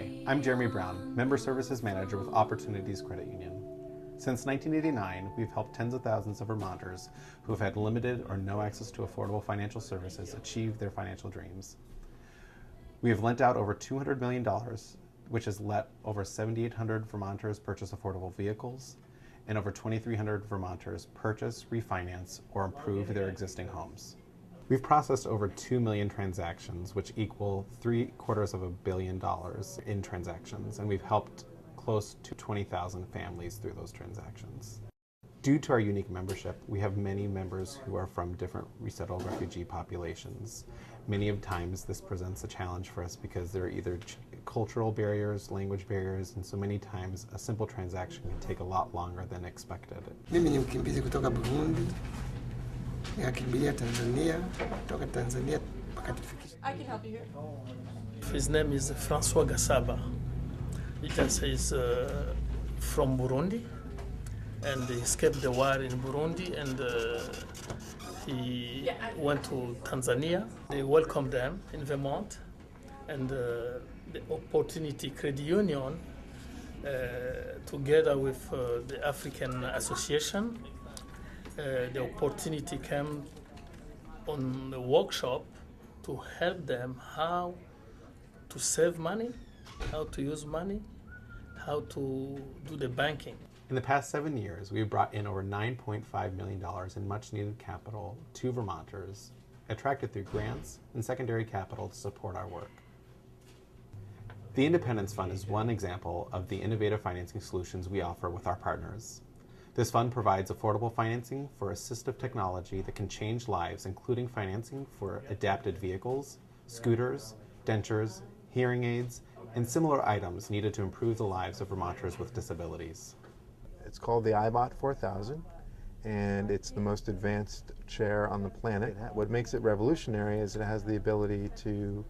Hi, I'm Jeremy Brown, Member Services Manager with Opportunities Credit Union. Since 1989, we've helped tens of thousands of Vermonters who have had limited or no access to affordable financial services achieve their financial dreams. We have lent out over $200 million, which has let over 7,800 Vermonters purchase affordable vehicles, and over 2,300 Vermonters purchase, refinance, or improve their existing homes. We've processed over 2 million transactions, which equal $750 million in transactions, and we've helped close to 20,000 families through those transactions. Due to our unique membership, we have many members who are from different resettled refugee populations. Many of times this presents a challenge for us because there are either cultural barriers, language barriers, and so many times a simple transaction can take a lot longer than expected. Mimi ni mkimbizi kutoka Burundi, nikakimbilia Tanzania, kutoka Tanzania mpaka tufikishe. I can help you here. His name is François Gassaba. He just is from Burundi, and he escaped the war in Burundi, and he went to Tanzania. They welcomed them in Vermont, and the Opportunity Credit Union, together with the African Association, the opportunity came on the workshop to help them how to save money, how to use money, how to do the banking. In the past 7 years, we've brought in over $9.5 million in much-needed capital to Vermonters, attracted through grants and secondary capital to support our work. The Independence Fund is one example of the innovative financing solutions we offer with our partners. This fund provides affordable financing for assistive technology that can change lives, including financing for adapted vehicles, scooters, dentures, hearing aids, and similar items needed to improve the lives of Vermonters with disabilities. It's called the iBot 4000, and it's the most advanced chair on the planet. What makes it revolutionary is it has the ability to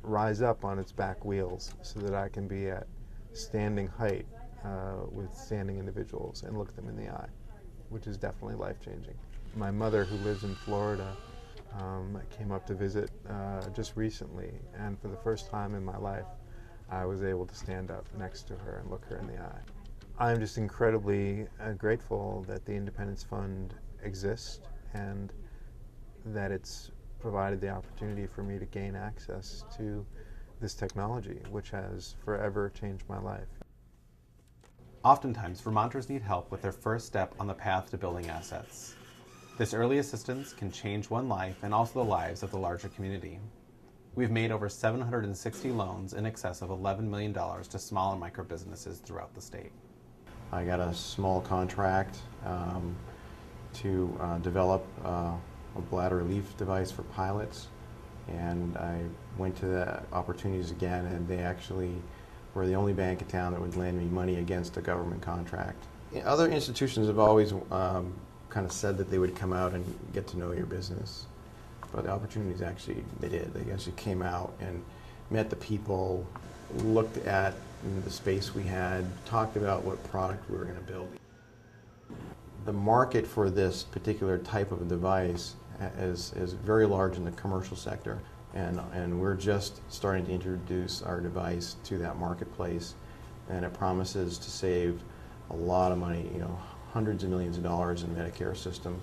rise up on its back wheels so that I can be at standing height with standing individuals and look them in the eye, which is definitely life-changing. My mother, who lives in Florida, came up to visit just recently, and for the first time in my life, I was able to stand up next to her and look her in the eye. I'm just incredibly grateful that the Independence Fund exists and that it's provided the opportunity for me to gain access to this technology, which has forever changed my life. Oftentimes, Vermonters need help with their first step on the path to building assets. This early assistance can change one life and also the lives of the larger community. We've made over 760 loans in excess of $11 million to small and micro businesses throughout the state. I got a small contract to develop a bladder relief device for pilots, and I went to the opportunities again, and they actually were the only bank in town that would lend me money against a government contract. Other institutions have always kind of said that they would come out and get to know your business, but the opportunities actually, they did. They actually came out and met the people, looked at the space we had, talked about what product we were going to build. The market for this particular type of a device is very large in the commercial sector, and we're just starting to introduce our device to that marketplace, and it promises to save a lot of money, hundreds of millions of dollars in Medicare system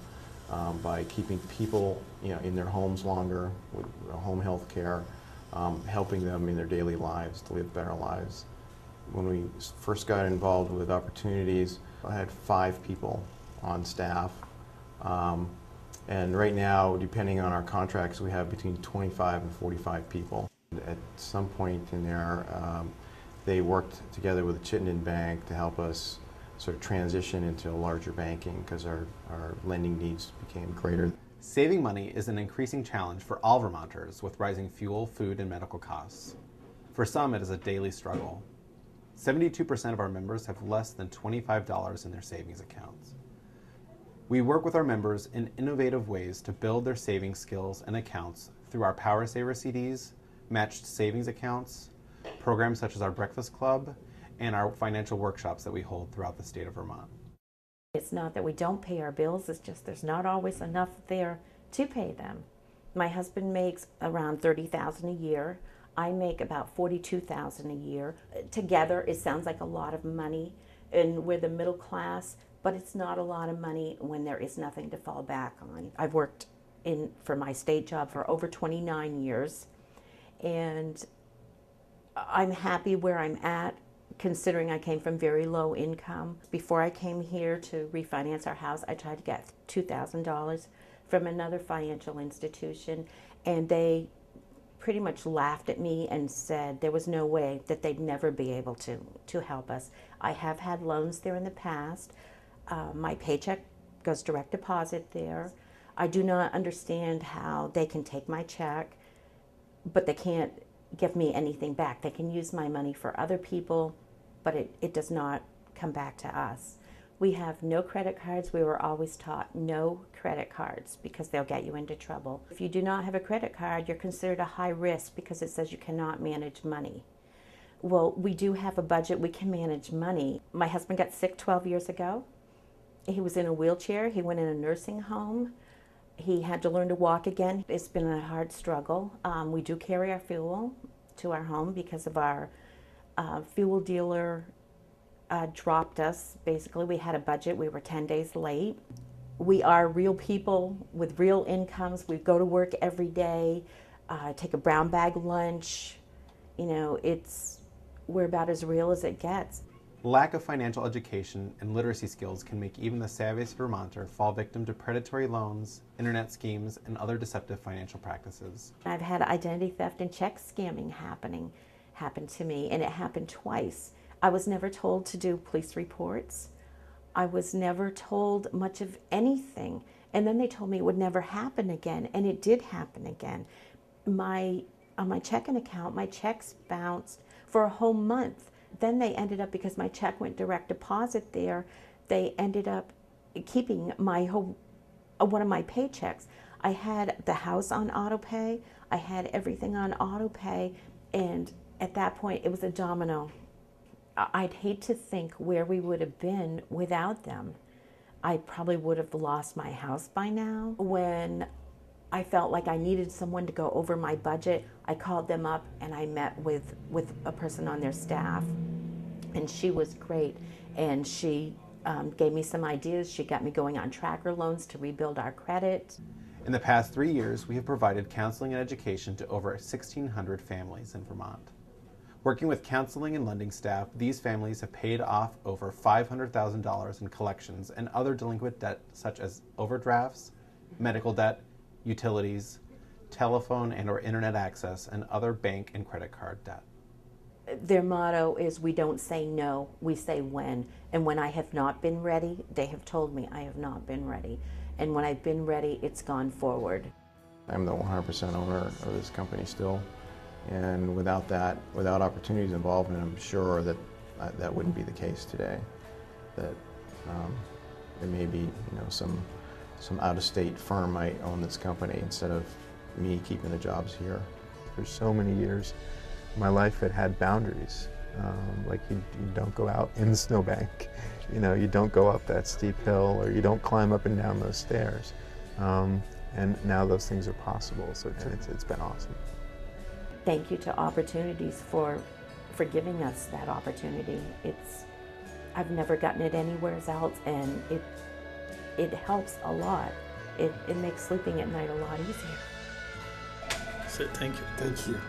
by keeping people in their homes longer with home health care, helping them in their daily lives to live better lives. When we first got involved with opportunities, I had 5 people on staff. And right now, depending on our contracts, we have between 25 and 45 people. At some point in there, they worked together with the Chittenden Bank to help us sort of transition into larger banking because our lending needs became greater. Saving money is an increasing challenge for all Vermonters with rising fuel, food, and medical costs. For some, it is a daily struggle. 72% of our members have less than $25 in their savings accounts. We work with our members in innovative ways to build their saving skills and accounts through our Power Saver CDs, matched savings accounts, programs such as our Breakfast Club, and our financial workshops that we hold throughout the state of Vermont. It's not that we don't pay our bills, it's just there's not always enough there to pay them. My husband makes around $30,000 a year. I make about $42,000 a year. Together, it sounds like a lot of money, and we're the middle class, but it's not a lot of money when there is nothing to fall back on. I've worked for my state job for over 29 years, and I'm happy where I'm at, considering I came from very low income. Before I came here to refinance our house, I tried to get $2,000 from another financial institution, and they pretty much laughed at me and said there was no way that they'd never be able to help us. I have had loans there in the past. My paycheck goes direct deposit there. I do not understand how they can take my check, but they can't give me anything back. They can use my money for other people, but it does not come back to us. We have no credit cards. We were always taught no credit cards because they'll get you into trouble. If you do not have a credit card, you're considered a high risk because it says you cannot manage money. Well, we do have a budget. We can manage money. My husband got sick 12 years ago. He was in a wheelchair. He went in a nursing home. He had to learn to walk again. It's been a hard struggle. We do carry our fuel to our home because of our fuel dealer dropped us. Basically, we had a budget. We were 10 days late. We are real people with real incomes. We go to work every day, take a brown bag lunch. You know, we're about as real as it gets. Lack of financial education and literacy skills can make even the savviest Vermonter fall victim to predatory loans, internet schemes, and other deceptive financial practices. I've had identity theft and check scamming happen to me, and it happened twice. I was never told to do police reports. I was never told much of anything. And then they told me it would never happen again, and it did happen again. On my checking account, my checks bounced for a whole month. Then they ended up, because my check went direct deposit there, they ended up keeping one of my paychecks. I had the house on auto pay, I had everything on auto pay, and at that point it was a domino. I'd hate to think where we would have been without them. I probably would have lost my house by now. When I felt like I needed someone to go over my budget, I called them up and I met with a person on their staff, and she was great, and she gave me some ideas. She got me going on tracker loans to rebuild our credit. In the past 3 years, we have provided counseling and education to over 1,600 families in Vermont. Working with counseling and lending staff, these families have paid off over $500,000 in collections and other delinquent debt such as overdrafts, medical debt, utilities, telephone and or internet access, and other bank and credit card debt. Their motto is, we don't say no, we say when. And when I have not been ready, they have told me I have not been ready. And when I've been ready, it's gone forward. I'm the 100% owner of this company still. And without that, without Opportunity's involvement, I'm sure that that wouldn't be the case today. That there may be, some out-of-state firm might own this company instead of me keeping the jobs here. For so many years, my life had boundaries. Like you don't go out in the snowbank, you don't go up that steep hill, or you don't climb up and down those stairs. And now those things are possible, so it's been awesome. Thank you to Opportunities for giving us that opportunity. I've never gotten it anywhere else, and it helps a lot. It makes sleeping at night a lot easier. So thank you. Thank you.